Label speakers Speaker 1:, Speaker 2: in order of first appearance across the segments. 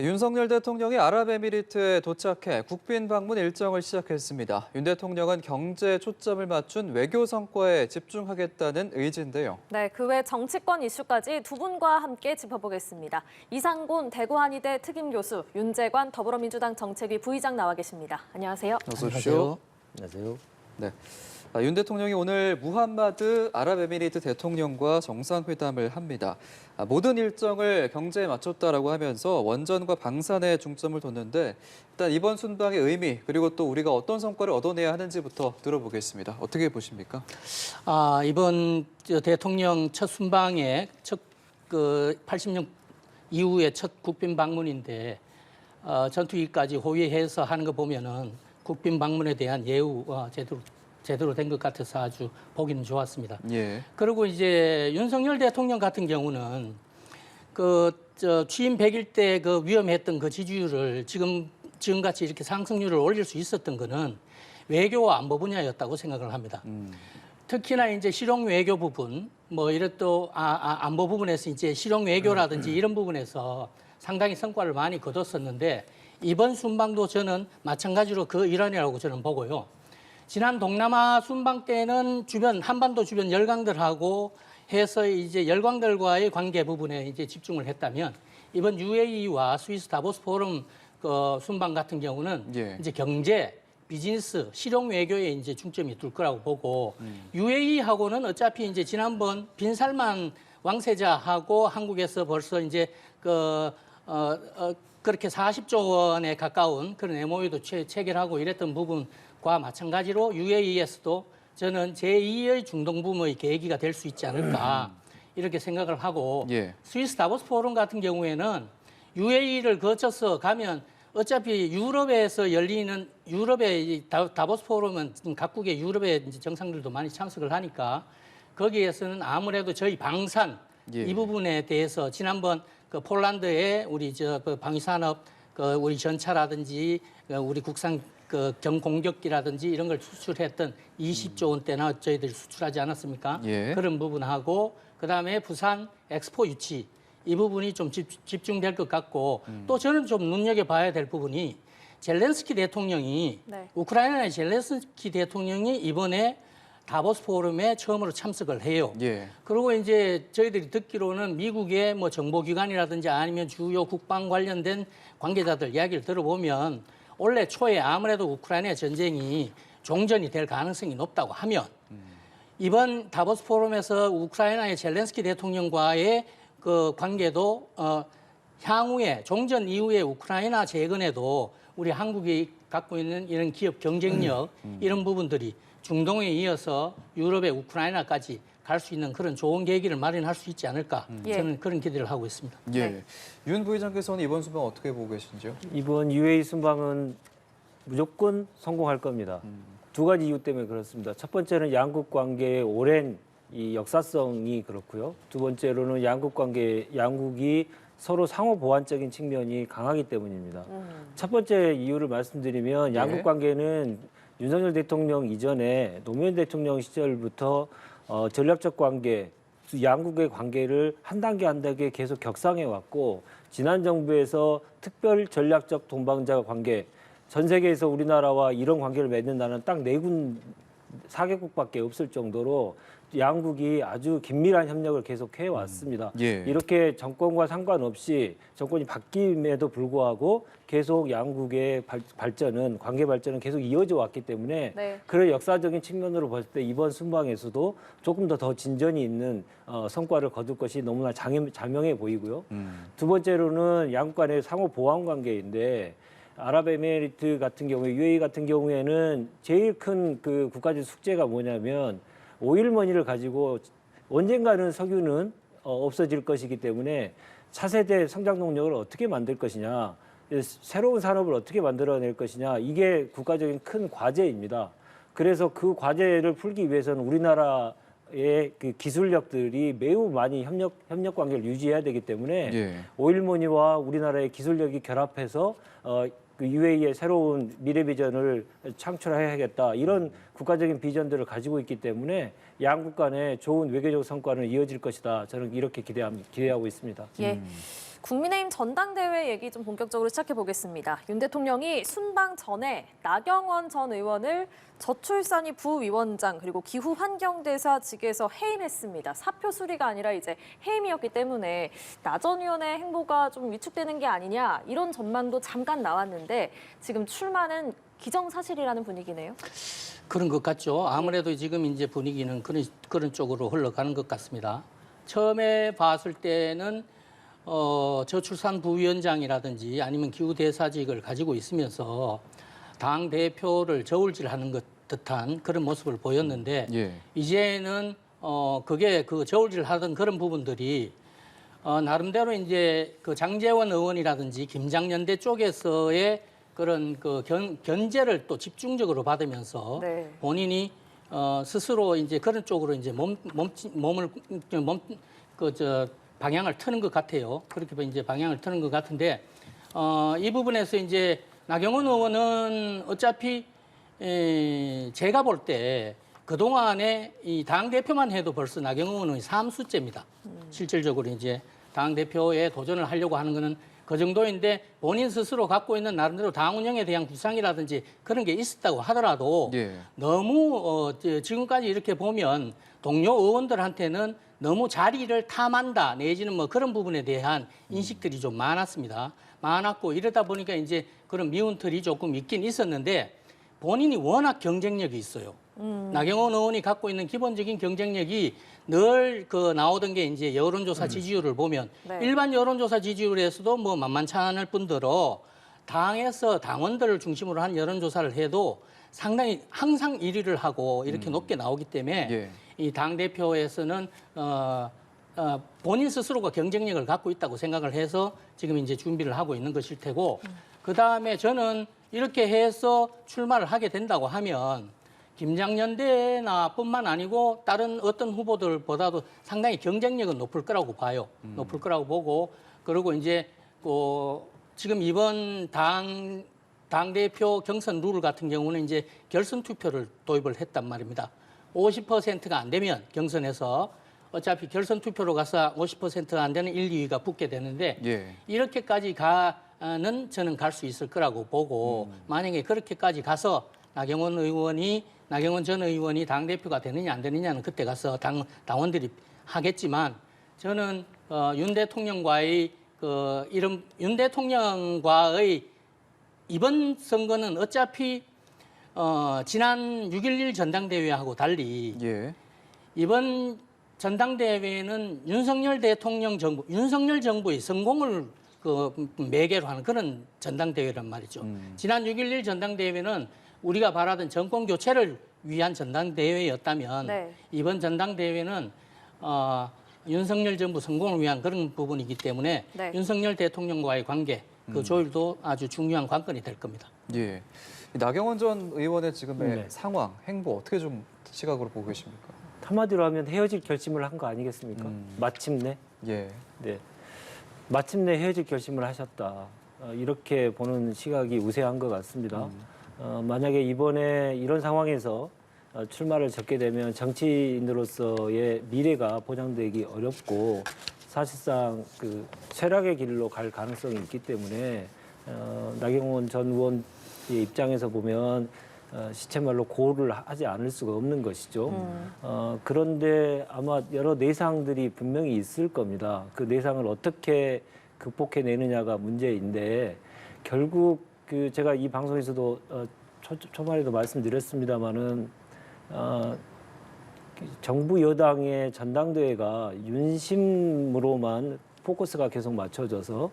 Speaker 1: 윤석열 대통령이 아랍에미리트에 도착해 국빈 방문 일정을 시작했습니다. 윤 대통령은 경제에 초점을 맞춘 외교 성과에 집중하겠다는 의지인데요.
Speaker 2: 네, 그 외 정치권 이슈까지 두 분과 함께 짚어보겠습니다. 이상곤 대구한의대 특임교수, 윤재관 더불어민주당 정책위 부의장 나와 계십니다. 안녕하세요.
Speaker 1: 어서 오십시오.
Speaker 3: 안녕하세요.
Speaker 1: 네. 윤 대통령이 오늘 무함마드 아랍에미리트 대통령과 정상회담을 합니다. 모든 일정을 경제에 맞췄다라고 하면서 원전과 방산에 중점을 뒀는데 일단 이번 순방의 의미 그리고 또 우리가 어떤 성과를 얻어내야 하는지부터 들어보겠습니다. 어떻게 보십니까?
Speaker 3: 이번 대통령 첫 순방의 첫 80년 이후의 첫 국빈 방문인데 전투기까지 호위해서 하는 거 보면은 국빈 방문에 대한 예우 제대로 된 것 같아서 아주 보기는 좋았습니다.
Speaker 1: 예.
Speaker 3: 그리고 이제 윤석열 대통령 같은 경우는 취임 100일 때 그 위험했던 그 지지율을 지금같이 이렇게 상승률을 올릴 수 있었던 거는 외교와 안보 분야였다고 생각을 합니다. 특히나 이제 실용 외교 부분, 안보 부분에서 이제 실용 외교라든지 이런 부분에서 상당히 성과를 많이 거뒀었는데 이번 순방도 저는 마찬가지로 그 일환이라고 저는 보고요. 지난 동남아 순방 때는 한반도 주변 열강들하고 해서 이제 열강들과의 관계 부분에 이제 집중을 했다면 이번 UAE와 스위스 다보스 포럼 순방 같은 경우는 이제 경제, 비즈니스, 실용 외교에 이제 중점이 둘 거라고 보고 UAE하고는 어차피 이제 지난번 빈살만 왕세자하고 한국에서 벌써 이제 그렇게 40조 원에 가까운 그런 MOU도 체결하고 이랬던 부분과 마찬가지로 UAE에서도 저는 제2의 중동붐의 계기가 될 수 있지 않을까 이렇게 생각을 하고 스위스 다보스 포럼 같은 경우에는 UAE를 거쳐서 가면 어차피 유럽에서 열리는 유럽의 다보스 포럼은 각국의 유럽의 이제 정상들도 많이 참석을 하니까 거기에서는 아무래도 저희 방산 이 부분에 대해서 지난번 폴란드의 우리 방위산업 우리 전차라든지 우리 국산 경공격기라든지 이런 걸 수출했던 20조 원대나 저희들이 수출하지 않았습니까? 그런 부분하고 그다음에 부산 엑스포 유치 이 부분이 좀 집중될 것 같고 또 저는 좀 눈여겨봐야 될 부분이 젤렌스키 대통령이 우크라이나의 젤렌스키 대통령이 이번에 다보스 포럼에 처음으로 참석을 해요. 그리고 이제 저희들이 듣기로는 미국의 정보기관이라든지 아니면 주요 국방 관련된 관계자들 이야기를 들어보면 올해 초에 아무래도 우크라이나 전쟁이 종전이 될 가능성이 높다고 하면 이번 다보스 포럼에서 우크라이나의 젤렌스키 대통령과의 그 관계도 향후에 종전 이후에 우크라이나 재건에도 우리 한국이 갖고 있는 이런 기업 경쟁력 이런 부분들이 중동에 이어서 유럽의 우크라이나까지 갈 수 있는 그런 좋은 계기를 마련할 수 있지 않을까 저는 그런 기대를 하고 있습니다.
Speaker 1: 윤 부의장께서는 이번 순방 어떻게 보고 계신지요?
Speaker 4: 이번 UAE 순방은 무조건 성공할 겁니다. 두 가지 이유 때문에 그렇습니다. 첫 번째는 양국 관계의 오랜 이 역사성이 그렇고요. 두 번째로는 양국이 서로 상호 보완적인 측면이 강하기 때문입니다. 첫 번째 이유를 말씀드리면 양국 관계는 윤석열 대통령 이전에 노무현 대통령 시절부터 전략적 관계, 양국의 관계를 한 단계 한 단계 계속 격상해 왔고 지난 정부에서 특별 전략적 동반자 관계, 전 세계에서 우리나라와 이런 관계를 맺는 나라는 딱 4개국밖에 없을 정도로 양국이 아주 긴밀한 협력을 계속 해왔습니다. 이렇게 정권과 상관없이 정권이 바뀜에도 불구하고 계속 양국의 관계 발전은 계속 이어져 왔기 때문에 그런 역사적인 측면으로 봤을 때 이번 순방에서도 조금 더 진전이 있는 성과를 거둘 것이 너무나 자명해 보이고요. 두 번째로는 양국 간의 상호 보완 관계인데 아랍에미리트 같은 경우에 UAE 같은 경우에는 제일 큰 그 국가적 숙제가 뭐냐면 오일머니를 가지고 언젠가는 석유는 없어질 것이기 때문에 차세대 성장 동력을 어떻게 만들 것이냐, 새로운 산업을 어떻게 만들어낼 것이냐, 이게 국가적인 큰 과제입니다. 그래서 그 과제를 풀기 위해서는 우리나라의 그 기술력들이 매우 많이 협력 관계를 유지해야 되기 때문에 오일머니와 우리나라의 기술력이 결합해서 그 UAE의 새로운 미래 비전을 창출해야겠다 이런 국가적인 비전들을 가지고 있기 때문에 양국 간의 좋은 외교적 성과는 이어질 것이다. 저는 이렇게 기대하고 있습니다.
Speaker 2: 국민의힘 전당대회 얘기 좀 본격적으로 시작해 보겠습니다. 윤 대통령이 순방 전에 나경원 전 의원을 저출산위 부위원장 그리고 기후환경대사직에서 해임했습니다. 사표 수리가 아니라 이제 해임이었기 때문에 나 전 의원의 행보가 좀 위축되는 게 아니냐 이런 전망도 잠깐 나왔는데 지금 출마는 기정사실이라는 분위기네요.
Speaker 3: 그런 것 같죠. 아무래도 지금 이제 분위기는 그런 쪽으로 흘러가는 것 같습니다. 처음에 봤을 때는 저출산 부위원장이라든지 아니면 기후대사직을 가지고 있으면서 당 대표를 저울질하는 것 듯한 그런 모습을 보였는데
Speaker 1: 예.
Speaker 3: 이제는 그게 그 저울질하던 그런 부분들이 나름대로 이제 그 장제원 의원이라든지 김장연대 쪽에서의 그런 그 견제를 또 집중적으로 받으면서
Speaker 2: 네.
Speaker 3: 본인이 스스로 이제 그런 쪽으로 이제 방향을 트는 것 같아요. 그렇게 이제 방향을 트는 것 같은데 이 부분에서 이제 나경원 의원은 어차피 제가 볼 때 그동안에 이 당대표만 해도 벌써 나경원 의원이 3수째입니다. 실질적으로 이제 당대표에 도전을 하려고 하는 거는 그 정도인데 본인 스스로 갖고 있는 나름대로 당 운영에 대한 구상이라든지 그런 게 있었다고 하더라도
Speaker 1: 예.
Speaker 3: 너무 지금까지 이렇게 보면 동료 의원들한테는 너무 자리를 탐한다 내지는 뭐 그런 부분에 대한 인식들이 좀 많았습니다. 많았고 이러다 보니까 이제 그런 미운 털이 조금 있긴 있었는데 본인이 워낙 경쟁력이 있어요. 나경원 의원이 갖고 있는 기본적인 경쟁력이 늘 그 나오던 게 이제 여론조사 지지율을 보면
Speaker 2: 네.
Speaker 3: 일반 여론조사 지지율에서도 뭐 만만치 않을 뿐더러 당에서 당원들을 중심으로 한 여론조사를 해도 상당히 항상 1위를 하고 이렇게 높게 나오기 때문에
Speaker 1: 예.
Speaker 3: 이 당대표에서는 본인 스스로가 경쟁력을 갖고 있다고 생각을 해서 지금 이제 준비를 하고 있는 것일 테고 그다음에 저는 이렇게 해서 출마를 하게 된다고 하면 김장연대나 뿐만 아니고 다른 어떤 후보들보다도 상당히 경쟁력은 높을 거라고 봐요. 높을 거라고 보고 그리고 이제 지금 이번 당대표 경선 룰 같은 경우는 이제 결선 투표를 도입을 했단 말입니다. 50%가 안 되면 경선에서 어차피 결선 투표로 가서 50%가 안 되는 1, 2위가 붙게 되는데
Speaker 1: 예.
Speaker 3: 이렇게까지 가는 저는 갈 수 있을 거라고 보고 만약에 그렇게까지 가서 나경원 전 의원이 당대표가 되느냐 안 되느냐는 그때 가서 당원들이 하겠지만 저는 윤 대통령과의 윤 대통령과의 이번 선거는 어차피 지난 6.11 전당대회하고 달리
Speaker 1: 예.
Speaker 3: 이번 전당대회는 윤석열 정부의 성공을 매개로 하는 그런 전당대회란 말이죠. 지난 6.11 전당대회는 우리가 바라던 정권 교체를 위한 전당대회였다면
Speaker 2: 네.
Speaker 3: 이번 전당대회는 윤석열 정부 성공을 위한 그런 부분이기 때문에
Speaker 2: 네.
Speaker 3: 윤석열 대통령과의 관계, 그 조율도 아주 중요한 관건이 될 겁니다.
Speaker 1: 예. 나경원 전 의원의 지금의
Speaker 4: 네.
Speaker 1: 상황, 행보 어떻게 좀 시각으로 보고 계십니까?
Speaker 4: 한마디로 하면 헤어질 결심을 한 거 아니겠습니까? 마침내.
Speaker 1: 예.
Speaker 4: 네. 마침내 헤어질 결심을 하셨다. 이렇게 보는 시각이 우세한 것 같습니다. 만약에 이번에 이런 상황에서 출마를 적게 되면 정치인으로서의 미래가 보장되기 어렵고 사실상 그 쇠락의 길로 갈 가능성이 있기 때문에 나경원 전 의원의 입장에서 보면 시체말로 고를 하지 않을 수가 없는 것이죠. 그런데 아마 여러 내상들이 분명히 있을 겁니다. 그 내상을 어떻게 극복해내느냐가 문제인데 결국 제가 이 방송에서도 초반에도 말씀드렸습니다마는 정부 여당의 전당대회가 윤심으로만 포커스가 계속 맞춰져서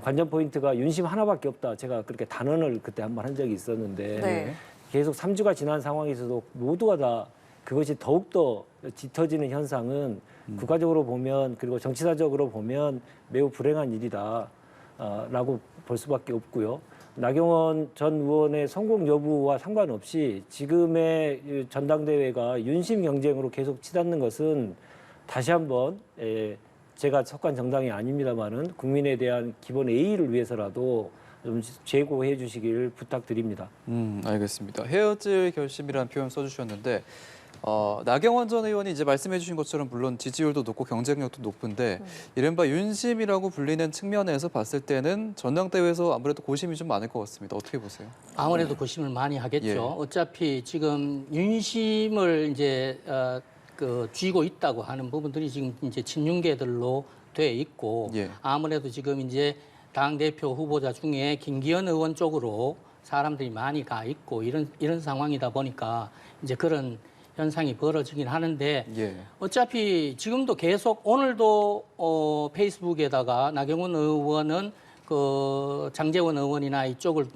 Speaker 4: 관전 포인트가 윤심 하나밖에 없다. 제가 그렇게 단언을 그때 한 번 한 적이 있었는데
Speaker 2: 네.
Speaker 4: 계속 3주가 지난 상황에서도 모두가 다 그것이 더욱더 짙어지는 현상은 국가적으로 보면 그리고 정치사적으로 보면 매우 불행한 일이다 라고 볼 수밖에 없고요. 나경원 전 의원의 성공 여부와 상관없이 지금의 전당대회가 윤심 경쟁으로 계속 치닫는 것은 다시 한번 제가 속한 정당이 아닙니다만은 국민에 대한 기본 예의를 위해서라도 좀 재고해 주시길 부탁드립니다.
Speaker 1: 알겠습니다. 헤어질 결심이라는 표현 써주셨는데 나경원 전 의원이 이제 말씀해주신 것처럼 물론 지지율도 높고 경쟁력도 높은데 이른바 윤심이라고 불리는 측면에서 봤을 때는 전당대회에서 아무래도 고심이 좀 많을 것 같습니다. 어떻게 보세요?
Speaker 3: 아무래도 고심을 많이 하겠죠.
Speaker 1: 예.
Speaker 3: 어차피 지금 윤심을 이제 쥐고 있다고 하는 부분들이 지금 이제 친윤계들로 돼 있고
Speaker 1: 예.
Speaker 3: 아무래도 지금 이제 당 대표 후보자 중에 김기현 의원 쪽으로 사람들이 많이 가 있고 이런 상황이다 보니까 이제 그런 현상이 벌어지긴 하는데
Speaker 1: 예.
Speaker 3: 어차피 지금도 계속 오늘도 페이스북에다가 나경원 의원은 그 장제원 의원이나 이쪽을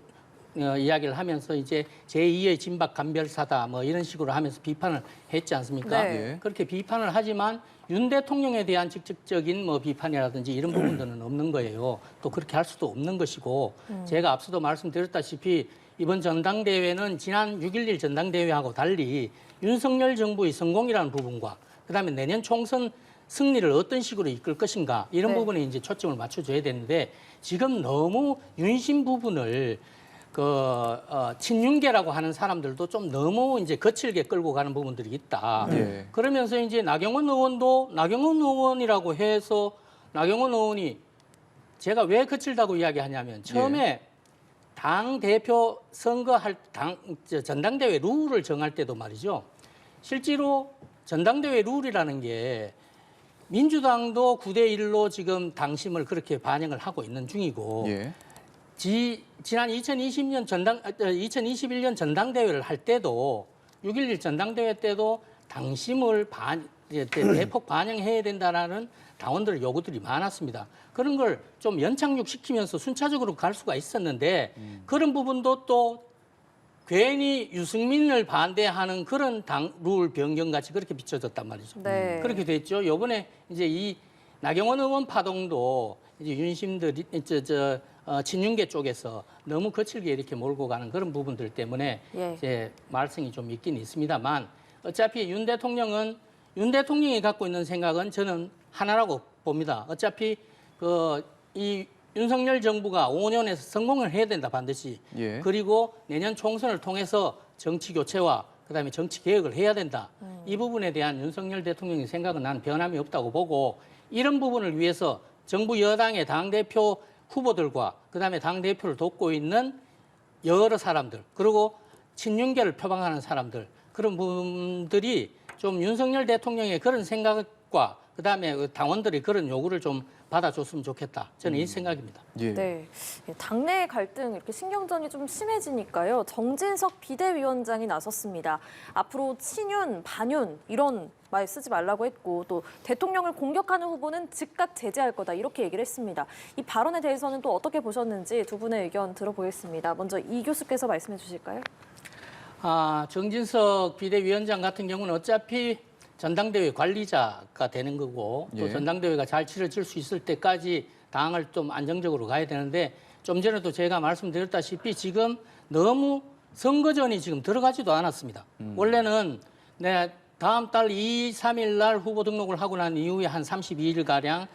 Speaker 3: 이야기를 하면서 이제 제2의 진박 간별사다 뭐 이런 식으로 하면서 비판을 했지 않습니까?
Speaker 2: 네.
Speaker 1: 예.
Speaker 3: 그렇게 비판을 하지만 윤 대통령에 대한 직접적인 뭐 비판이라든지 이런 부분들은 없는 거예요. 또 그렇게 할 수도 없는 것이고 제가 앞서도 말씀드렸다시피 이번 전당대회는 지난 6.11 전당대회하고 달리 윤석열 정부의 성공이라는 부분과 그다음에 내년 총선 승리를 어떤 식으로 이끌 것인가 이런
Speaker 2: 네.
Speaker 3: 부분에 이제 초점을 맞춰줘야 되는데 지금 너무 윤심 부분을 친윤계라고 하는 사람들도 좀 너무 이제 거칠게 끌고 가는 부분들이 있다.
Speaker 1: 예.
Speaker 3: 그러면서 이제 나경원 의원도 나경원 의원이라고 해서 나경원 의원이 제가 왜 거칠다고 이야기하냐면 처음에 당 대표 선거할 전당대회 룰을 정할 때도 말이죠. 실제로 전당대회 룰이라는 게 민주당도 9대1로 지금 당심을 그렇게 반영을 하고 있는 중이고
Speaker 1: 예.
Speaker 3: 지난 2021년 전당대회를 할 때도 6.11 전당대회 때도 당심을 대폭 반영해야 된다라는 당원들 요구들이 많았습니다. 그런 걸 좀 연착륙시키면서 순차적으로 갈 수가 있었는데 그런 부분도 또 괜히 유승민을 반대하는 그런 당 룰 변경 같이 그렇게 비춰졌단 말이죠.
Speaker 2: 네.
Speaker 3: 그렇게 됐죠. 요번에 이제 이 나경원 의원 파동도 이제 윤심들이 친윤계 쪽에서 너무 거칠게 이렇게 몰고 가는 그런 부분들 때문에
Speaker 2: 예.
Speaker 3: 이제 말썽이 좀 있긴 있습니다만 어차피 윤 대통령이 갖고 있는 생각은 저는 하나라고 봅니다. 어차피 이 윤석열 정부가 5년에서 성공을 해야 된다 반드시.
Speaker 1: 예.
Speaker 3: 그리고 내년 총선을 통해서 정치 교체와 그다음에 정치 개혁을 해야 된다. 이 부분에 대한 윤석열 대통령의 생각은 난 변함이 없다고 보고 이런 부분을 위해서 정부 여당의 당대표 후보들과 그다음에 당대표를 돕고 있는 여러 사람들 그리고 친윤계를 표방하는 사람들 그런 분들이 좀 윤석열 대통령의 그런 생각과 그다음에 당원들이 그런 요구를 좀 받아줬으면 좋겠다. 저는 이 생각입니다.
Speaker 1: 예.
Speaker 2: 네. 당내 갈등 이렇게 신경전이 좀 심해지니까요. 정진석 비대위원장이 나섰습니다. 앞으로 친윤, 반윤 이런 말 쓰지 말라고 했고 또 대통령을 공격하는 후보는 즉각 제재할 거다 이렇게 얘기를 했습니다. 이 발언에 대해서는 또 어떻게 보셨는지 두 분의 의견 들어보겠습니다. 먼저 이 교수께서 말씀해 주실까요?
Speaker 3: 정진석 비대위원장 같은 경우는 어차피 전당대회 관리자가 되는 거고 또
Speaker 1: 예.
Speaker 3: 전당대회가 잘 치러질 수 있을 때까지 당을 좀 안정적으로 가야 되는데 좀 전에도 제가 말씀드렸다시피 지금 너무 선거전이 지금 들어가지도 않았습니다. 원래는 다음 달 2, 3일 날 후보 등록을 하고 난 이후에 한 32일가량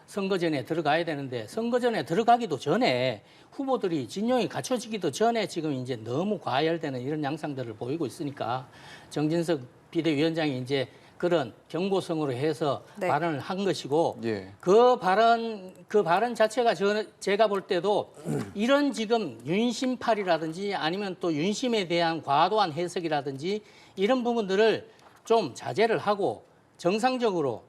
Speaker 3: 선거전에 들어가야 되는데 선거전에 들어가기도 전에 후보들이 진영이 갖춰지기도 전에 지금 이제 너무 과열되는 이런 양상들을 보이고 있으니까 정진석 비대위원장이 이제 그런 경고성으로 해서
Speaker 2: 네.
Speaker 3: 발언을 한 것이고
Speaker 1: 예.
Speaker 3: 그 발언 자체가 제가 볼 때도 이런 지금 윤심팔이라든지 아니면 또 윤심에 대한 과도한 해석이라든지 이런 부분들을 좀 자제를 하고 정상적으로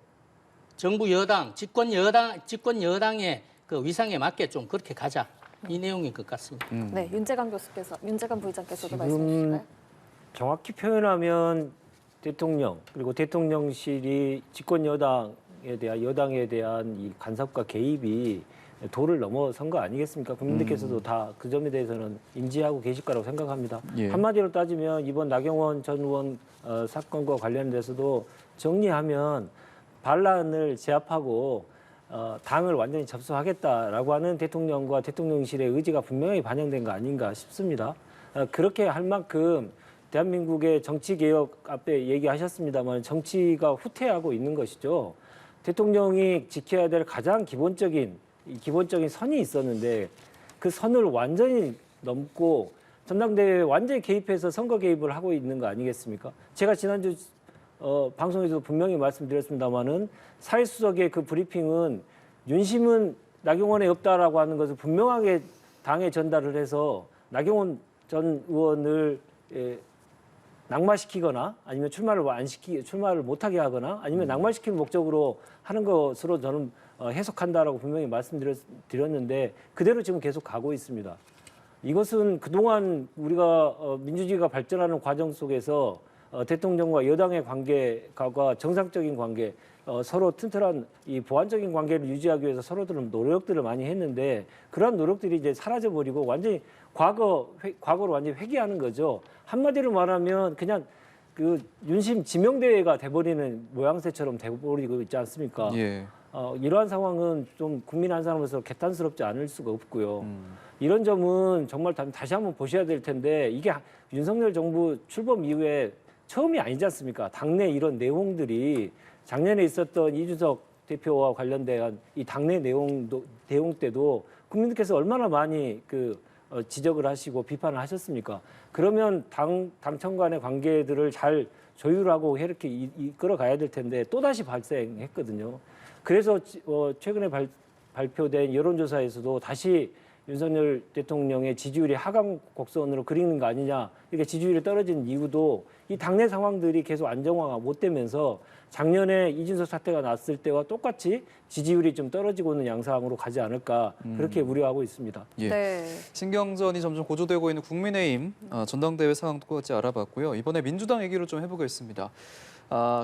Speaker 3: 정부 여당, 집권 여당의 그 위상에 맞게 좀 그렇게 가자. 이 내용인 것 같습니다.
Speaker 2: 네, 윤재관 부의장께서도
Speaker 4: 지금
Speaker 2: 말씀해 주실까요?
Speaker 4: 정확히 표현하면 대통령 그리고 대통령실이 집권 여당에 대한 이 간섭과 개입이 도를 넘어선 거 아니겠습니까? 국민들께서도 다 그 점에 대해서는 인지하고 계실 거라고 생각합니다.
Speaker 1: 예.
Speaker 4: 한마디로 따지면 이번 나경원 전 의원 사건과 관련돼서도 정리하면 반란을 제압하고 당을 완전히 접수하겠다라고 하는 대통령과 대통령실의 의지가 분명히 반영된 거 아닌가 싶습니다. 그렇게 할 만큼 대한민국의 정치개혁 앞에 얘기하셨습니다만 정치가 후퇴하고 있는 것이죠. 대통령이 지켜야 될 가장 기본적인 선이 있었는데 그 선을 완전히 넘고 전당대회에 완전히 개입해서 선거 개입을 하고 있는 거 아니겠습니까? 제가 지난주 방송에서도 분명히 말씀드렸습니다마는 사회수석의 그 브리핑은 윤심은 나경원에 없다라고 하는 것을 분명하게 당에 전달을 해서 나경원 전 의원을 낙마시키거나 아니면 출마를 못하게 하거나 아니면 낙마시키는 목적으로 하는 것으로 저는 해석한다라고 분명히 말씀드렸는데 그대로 지금 계속 가고 있습니다. 이것은 그동안 우리가 민주주의가 발전하는 과정 속에서 대통령과 여당의 관계가 정상적인 관계, 서로 튼튼한 이 보완적인 관계를 유지하기 위해서 서로들은 노력들을 많이 했는데 그러한 노력들이 이제 사라져 버리고 완전히 과거로 완전히 회귀하는 거죠. 한마디로 말하면 그냥 그 윤심 지명대회가 돼버리는 모양새처럼 돼버리고 있지 않습니까?
Speaker 1: 예.
Speaker 4: 이러한 상황은 좀 국민 한 사람으로서 개탄스럽지 않을 수가 없고요. 이런 점은 정말 다시 한번 보셔야 될 텐데 이게 윤석열 정부 출범 이후에 처음이 아니지 않습니까? 당내 이런 내용들이 작년에 있었던 이준석 대표와 관련된 이 당내 내용 때도 국민들께서 얼마나 많이 지적을 하시고 비판을 하셨습니까? 그러면 당청 간의 관계들을 잘 조율하고 이렇게 이끌어가야 될 텐데 또다시 발생했거든요. 그래서 최근에 발표된 여론조사에서도 다시 윤석열 대통령의 지지율이 하강 곡선으로 그리는 거 아니냐 이렇게 지지율이 떨어진 이유도 이 당내 상황들이 계속 안정화가 못 되면서 작년에 이준석 사태가 났을 때와 똑같이 지지율이 좀 떨어지고 있는 양상으로 가지 않을까 그렇게 우려하고 있습니다.
Speaker 1: 예.
Speaker 2: 네.
Speaker 1: 신경전이 점점 고조되고 있는 국민의힘 전당대회 상황도 같이 알아봤고요. 이번에 민주당 얘기를 좀 해보겠습니다.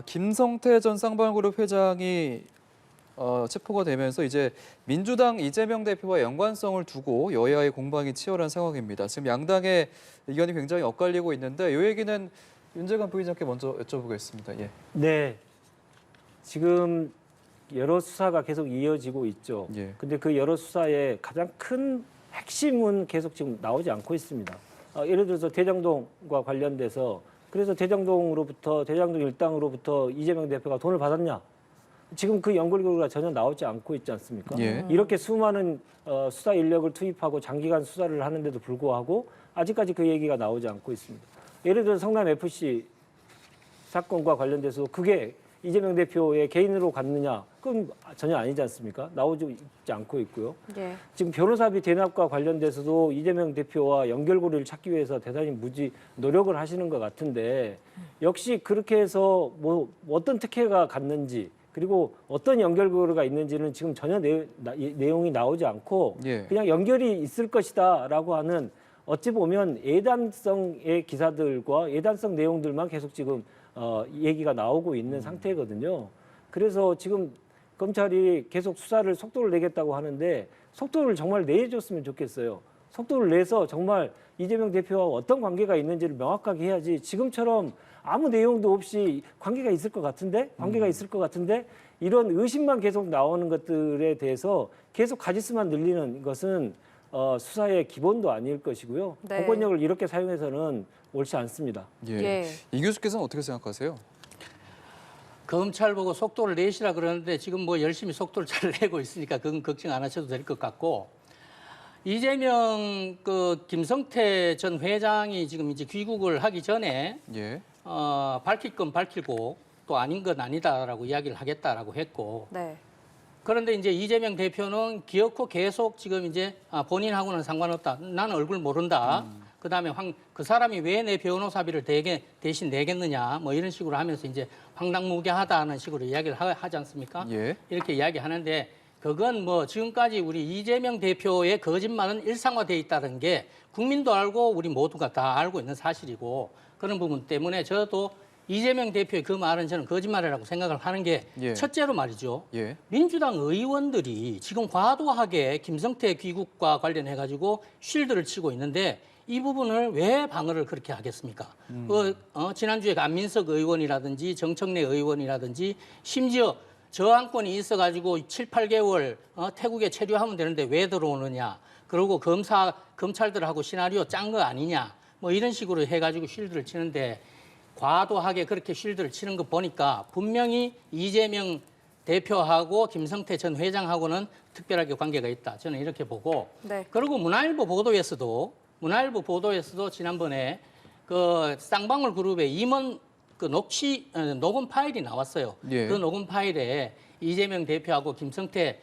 Speaker 1: 김성태 전 쌍방그룹 회장이 체포가 되면서 이제 민주당 이재명 대표와 연관성을 두고 여야의 공방이 치열한 상황입니다. 지금 양당의 의견이 굉장히 엇갈리고 있는데 이 얘기는 윤재관 부의장께 먼저 여쭤보겠습니다. 예.
Speaker 4: 네. 지금 여러 수사가 계속 이어지고 있죠.
Speaker 1: 예.
Speaker 4: 근데 그 여러 수사의 가장 큰 핵심은 계속 지금 나오지 않고 있습니다. 예를 들어서 대장동과 관련돼서 그래서 대장동 일당으로부터 이재명 대표가 돈을 받았냐? 지금 그 연결고리가 전혀 나오지 않고 있지 않습니까?
Speaker 1: 예.
Speaker 4: 이렇게 수많은 수사 인력을 투입하고 장기간 수사를 하는데도 불구하고 아직까지 그 얘기가 나오지 않고 있습니다. 예를 들어 성남 FC 사건과 관련돼서 그게 이재명 대표의 개인으로 갔느냐? 그건 전혀 아니지 않습니까? 나오지 않고 있고요.
Speaker 2: 예.
Speaker 4: 지금 변호사비 대납과 관련돼서도 이재명 대표와 연결고리를 찾기 위해서 대단히 노력을 하시는 것 같은데 역시 그렇게 해서 뭐 어떤 특혜가 갔는지 그리고 어떤 연결고리가 있는지는 지금 전혀 내용이 나오지 않고
Speaker 1: 예.
Speaker 4: 그냥 연결이 있을 것이다라고 하는 어찌 보면 예단성의 기사들과 예단성 내용들만 계속 지금 얘기가 나오고 있는 상태거든요. 그래서 지금 검찰이 계속 수사를 속도를 내겠다고 하는데 속도를 정말 내줬으면 좋겠어요. 속도를 내서 정말 이재명 대표와 어떤 관계가 있는지를 명확하게 해야지 지금처럼 아무 내용도 없이 관계가 있을 것 같은데 이런 의심만 계속 나오는 것들에 대해서 계속 가지수만 늘리는 것은 수사의 기본도 아닐 것이고요.
Speaker 2: 네.
Speaker 4: 공권력을 이렇게 사용해서는 옳지 않습니다.
Speaker 1: 예.
Speaker 2: 예.
Speaker 1: 이 교수께서는 어떻게 생각하세요?
Speaker 3: 검찰 보고 속도를 내시라 그러는데 지금 뭐 열심히 속도를 잘 내고 있으니까 그건 걱정 안 하셔도 될 것 같고 이재명 김성태 전 회장이 지금 이제 귀국을 하기 전에
Speaker 1: 예.
Speaker 3: 밝힐 건 밝히고 또 아닌 건 아니다라고 이야기를 하겠다라고 했고
Speaker 2: 네.
Speaker 3: 그런데 이제 이재명 대표는 기어코 계속 지금 이제 본인하고는 상관없다. 나는 얼굴 모른다. 그다음에 그 사람이 왜 내 변호사비를 대신 내겠느냐. 뭐 이런 식으로 하면서 이제 황당무계하다는 식으로 이야기를 하지 않습니까?
Speaker 1: 예.
Speaker 3: 이렇게 이야기하는데 그건 뭐 지금까지 우리 이재명 대표의 거짓말은 일상화돼 있다는 게 국민도 알고 우리 모두가 다 알고 있는 사실이고 그런 부분 때문에 저도 이재명 대표의 그 말은 저는 거짓말이라고 생각을 하는 게
Speaker 1: 예.
Speaker 3: 첫째로 말이죠.
Speaker 1: 예. 민주당
Speaker 3: 민주당 의원들이 지금 과도하게 김성태 귀국과 관련해가지고 쉴드를 치고 있는데 이 부분을 왜 방어를 그렇게 하겠습니까? 지난주에 안민석 의원이라든지 정청래 의원이라든지 심지어 저항권이 있어가지고 7, 8개월 태국에 체류하면 되는데 왜 들어오느냐. 그리고 검찰들하고 시나리오 짠 거 아니냐. 뭐 이런 식으로 해가지고 쉴드를 치는데 과도하게 그렇게 쉴드를 치는 거 보니까 분명히 이재명 대표하고 김성태 전 회장하고는 특별하게 관계가 있다. 저는 이렇게 보고
Speaker 2: 네.
Speaker 3: 그리고 문화일보 보도에서도 문화일보 보도에서도 지난번에 그 쌍방울 그룹의 임원 그 녹음 파일이 나왔어요.
Speaker 1: 예.
Speaker 3: 그 녹음 파일에 이재명 대표하고 김성태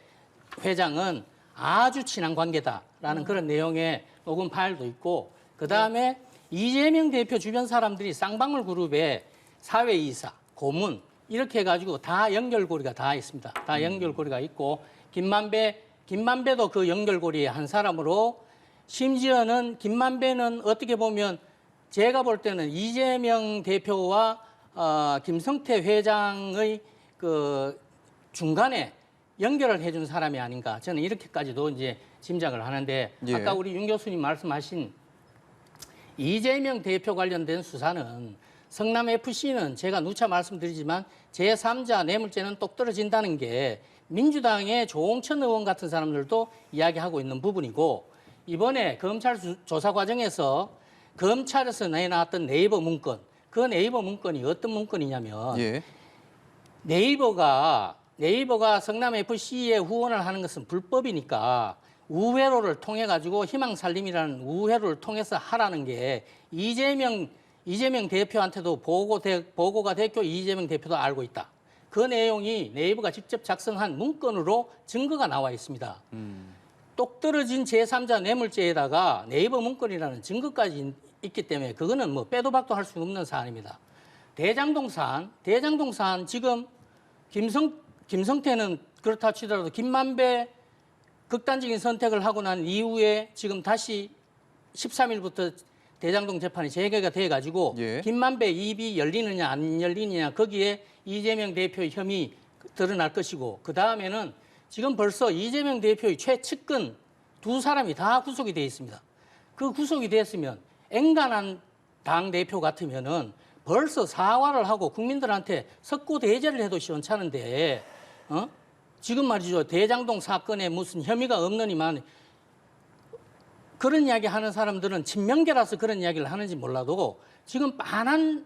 Speaker 3: 회장은 아주 친한 관계다라는 그런 내용의 녹음 파일도 있고, 그 다음에 이재명 대표 주변 사람들이 쌍방울 그룹의 사회이사, 고문 이렇게 해가지고 다 연결고리가 다 있습니다. 다 연결고리가 있고, 김만배도 그 연결고리의 한 사람으로, 심지어는 김만배는 어떻게 보면 제가 볼 때는 이재명 대표와 김성태 회장의 그 중간에 연결을 해준 사람이 아닌가, 저는 이렇게까지도 이제 짐작을 하는데,
Speaker 1: 예.
Speaker 3: 아까 우리 윤 교수님 말씀하신 이재명 대표 관련된 수사는, 성남FC는 제가 누차 말씀드리지만 제3자 뇌물죄는 똑 떨어진다는 게 민주당의 조홍천 의원 같은 사람들도 이야기하고 있는 부분이고, 이번에 검찰 조사 과정에서 검찰에서 내놨던 네이버 문건, 그 네이버 문건이 어떤 문건이냐면,
Speaker 1: 예.
Speaker 3: 네이버가 성남FC에 후원을 하는 것은 불법이니까 우회로를 통해 가지고 희망살림이라는 우회로를 통해서 하라는 게 이재명 대표한테도 보고가 됐고 이재명 대표도 알고 있다. 그 내용이 네이버가 직접 작성한 문건으로 증거가 나와 있습니다. 똑 떨어진 제3자 뇌물죄에다가 네이버 문건이라는 증거까지 있기 때문에 그거는 뭐 빼도 박도 할 수 없는 사안입니다. 대장동산 지금 김성태는 그렇다 치더라도 김만배 극단적인 선택을 하고 난 이후에 지금 다시 13일부터 대장동 재판이 재개가 돼가지고
Speaker 1: 예.
Speaker 3: 김만배 입이 열리느냐 안 열리느냐, 거기에 이재명 대표의 혐의 드러날 것이고, 그 다음에는 지금 벌써 이재명 대표의 최측근 두 사람이 다 구속이 돼 있습니다. 그 구속이 됐으면 앵간한 당 대표 같으면은 벌써 사과를 하고 국민들한테 석고대죄를 해도 시원찮은데, 지금 말이죠, 대장동 사건에 무슨 혐의가 없느니만, 그런 이야기 하는 사람들은 친명계라서 그런 이야기를 하는지 몰라도 지금 빤한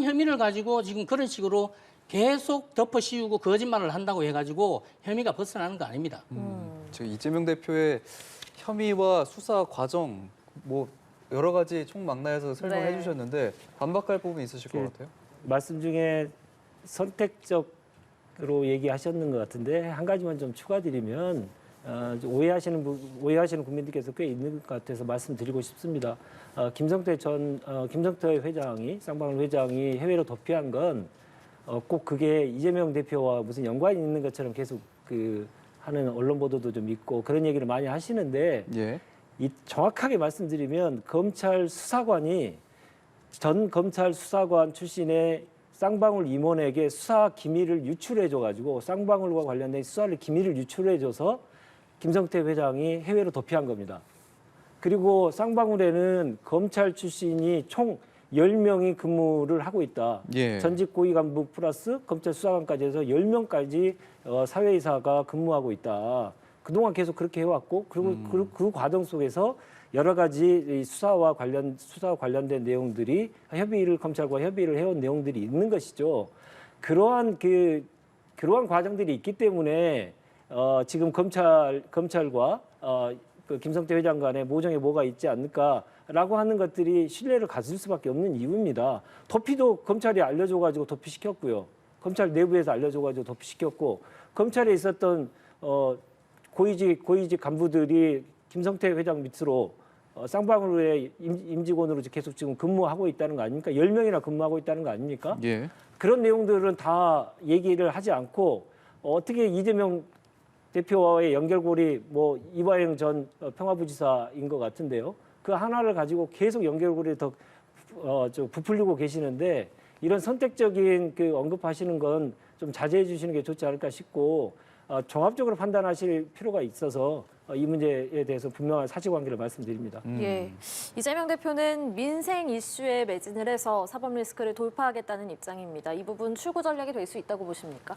Speaker 3: 혐의를 가지고 지금 그런 식으로 계속 덮어씌우고 거짓말을 한다고 해가지고 혐의가 벗어나는 거 아닙니다.
Speaker 1: 지금 이재명 대표의 혐의와 수사 과정 뭐 여러 가지 총망라해서 설명해
Speaker 2: 네.
Speaker 1: 주셨는데 반박할 부분이 있으실 것 같아요.
Speaker 4: 말씀 중에 선택적으로 얘기하셨는 것 같은데 한 가지만 좀 추가드리면 오해하시는 국민들께서 꽤 있는 것 같아서 말씀드리고 싶습니다. 김성태 회장이, 쌍방울 회장이 해외로 도피한 건 꼭 그게 이재명 대표와 무슨 연관이 있는 것처럼 계속 하는 언론 보도도 좀 있고 그런 얘기를 많이 하시는데,
Speaker 1: 예.
Speaker 4: 정확하게 말씀드리면 전 검찰 수사관 출신의 쌍방울 임원에게 수사 기밀을 유출해줘가지고 쌍방울과 관련된 수사를 기밀을 유출해줘서 김성태 회장이 해외로 도피한 겁니다. 그리고 쌍방울에는 검찰 출신이 총 10명이 근무를 하고 있다.
Speaker 1: 예.
Speaker 4: 전직 고위 간부 플러스 검찰 수사관까지 해서 10명까지 사회이사가 근무하고 있다. 그동안 계속 그렇게 해왔고, 그리고 그 과정 속에서 여러 가지 수사 관련된 내용들이 검찰과 협의를 해온 내용들이 있는 것이죠. 그러한 과정들이 있기 때문에 지금 검찰과 그 김성태 회장 간에 모종에 뭐가 있지 않을까라고 하는 것들이 신뢰를 가질 수밖에 없는 이유입니다. 도피도 검찰이 알려줘가지고 도피시켰고요. 검찰 내부에서 알려줘가지고 도피시켰고, 검찰에 있었던 고위직 간부들이 김성태 회장 밑으로 쌍방울의 임직원으로 계속 지금 근무하고 있다는 거 아닙니까? 10명이나 근무하고 있다는 거 아닙니까?
Speaker 1: 예.
Speaker 4: 그런 내용들은 다 얘기를 하지 않고 어떻게 이재명 대표와의 연결고리, 이화영 전 평화부지사인 것 같은데요. 그 하나를 가지고 계속 연결고리를 더 부풀리고 계시는데, 이런 선택적인 언급하시는 건 좀 자제해 주시는 게 좋지 않을까 싶고, 종합적으로 판단하실 필요가 있어서 이 문제에 대해서 분명한 사실관계를 말씀드립니다.
Speaker 2: 예. 이재명 대표는 민생 이슈에 매진을 해서 사법 리스크를 돌파하겠다는 입장입니다. 이 부분 출구 전략이 될 수 있다고 보십니까?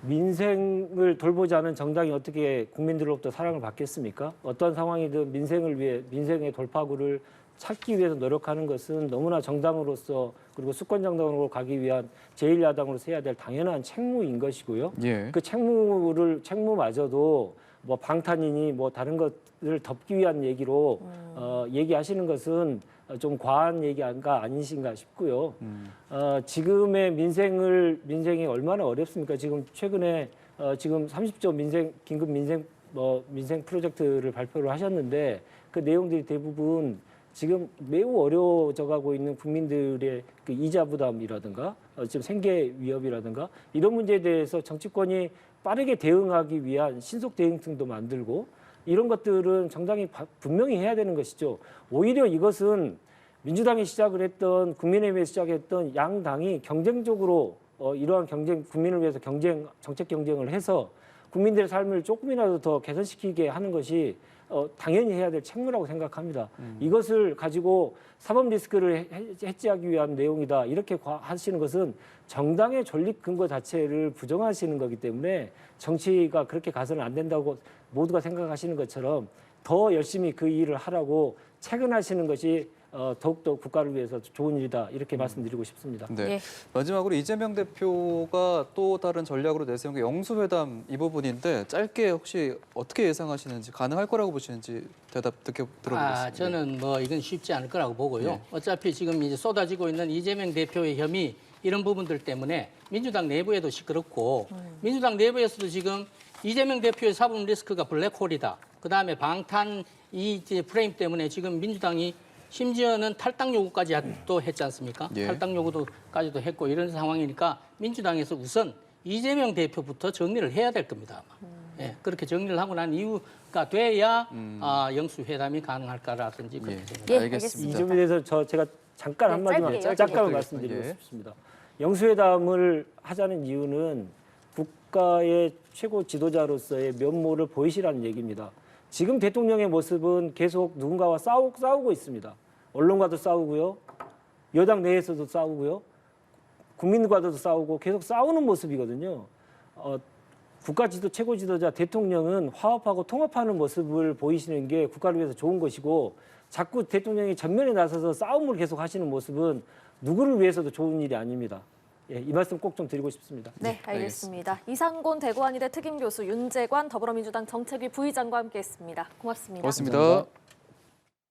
Speaker 4: 민생을 돌보지 않은 정당이 어떻게 국민들로부터 사랑을 받겠습니까? 어떤 상황이든 민생을 위해 민생의 돌파구를 찾기 위해서 노력하는 것은 너무나 정당으로서, 그리고 수권 정당으로 가기 위한 제1야당으로서 해야 될 당연한 책무인 것이고요.
Speaker 1: 예.
Speaker 4: 그 책무마저도 방탄이니 다른 것을 덮기 위한 얘기로 얘기하시는 것은 좀 과한 얘기가 아니신가 싶고요. 지금의 민생이 얼마나 어렵습니까? 지금 최근에 지금 30조 긴급 민생 프로젝트를 발표를 하셨는데 그 내용들이 대부분 지금 매우 어려워져 가고 있는 국민들의 그 이자 부담이라든가 지금 생계 위협이라든가 이런 문제에 대해서 정치권이 빠르게 대응하기 위한 신속 대응팀도 만들고 이런 것들은 정당이 분명히 해야 되는 것이죠. 오히려 이것은 민주당이 시작을 했던 국민의힘에서 시작했던 양당이 경쟁적으로 이러한 국민을 위해서 정책 경쟁을 해서 국민들의 삶을 조금이라도 더 개선시키게 하는 것이 당연히 해야 될 책무라고 생각합니다. 이것을 가지고 사법 리스크를 해지하기 위한 내용이다. 이렇게 하시는 것은 정당의 존립 근거 자체를 부정하시는 거기 때문에 정치가 그렇게 가서는 안 된다고 모두가 생각하시는 것처럼 더 열심히 그 일을 하라고 체근하시는 것이 더욱더 국가를 위해서 좋은 일이다. 이렇게 말씀드리고 싶습니다.
Speaker 1: 네.
Speaker 2: 예.
Speaker 1: 마지막으로 이재명 대표가 또 다른 전략으로 내세운 게 영수회담 이 부분인데 짧게 혹시 어떻게 예상하시는지 가능할 거라고 보시는지 대답 들어보겠습니다.
Speaker 3: 저는 뭐 이건 쉽지 않을 거라고 보고요.
Speaker 1: 네.
Speaker 3: 어차피 지금 이제 쏟아지고 있는 이재명 대표의 혐의 이런 부분들 때문에 민주당 내부에도 시끄럽고 민주당 내부에서도 지금 이재명 대표의 사법 리스크가 블랙홀이다. 그다음에 방탄 이 프레임 때문에 지금 민주당이 심지어는 탈당 요구까지 또 했지 않습니까?
Speaker 1: 예.
Speaker 3: 탈당 요구도까지도 했고 이런 상황이니까 민주당에서 우선 이재명 대표부터 정리를 해야 될 겁니다. 아마. 예, 그렇게 정리를 하고 난 이유가 돼야 영수회담이 가능할까라든지 그렇게
Speaker 1: 예.
Speaker 3: 생각합니다.
Speaker 2: 예,
Speaker 4: 이
Speaker 1: 알겠습니다.
Speaker 4: 점에 대해서 제가 잠깐
Speaker 2: 네,
Speaker 4: 한마디만
Speaker 2: 짧게요.
Speaker 4: 잠깐만
Speaker 1: 짧게
Speaker 4: 말씀드리고
Speaker 1: 예.
Speaker 4: 싶습니다. 영수회담을 하자는 이유는 국가의 최고 지도자로서의 면모를 보이시라는 얘기입니다. 지금 대통령의 모습은 계속 누군가와 싸우고 있습니다. 언론과도 싸우고요. 여당 내에서도 싸우고요. 국민과도 싸우고 계속 싸우는 모습이거든요. 국가 최고 지도자 대통령은 화합하고 통합하는 모습을 보이시는 게 국가를 위해서 좋은 것이고 자꾸 대통령이 전면에 나서서 싸움을 계속 하시는 모습은 누구를 위해서도 좋은 일이 아닙니다. 예, 이 말씀 꼭 좀 드리고 싶습니다.
Speaker 2: 네, 알겠습니다. 이상곤 대구한의대 특임교수, 윤재관 더불어민주당 정책위 부의장과 함께했습니다. 고맙습니다.
Speaker 1: 고맙습니다.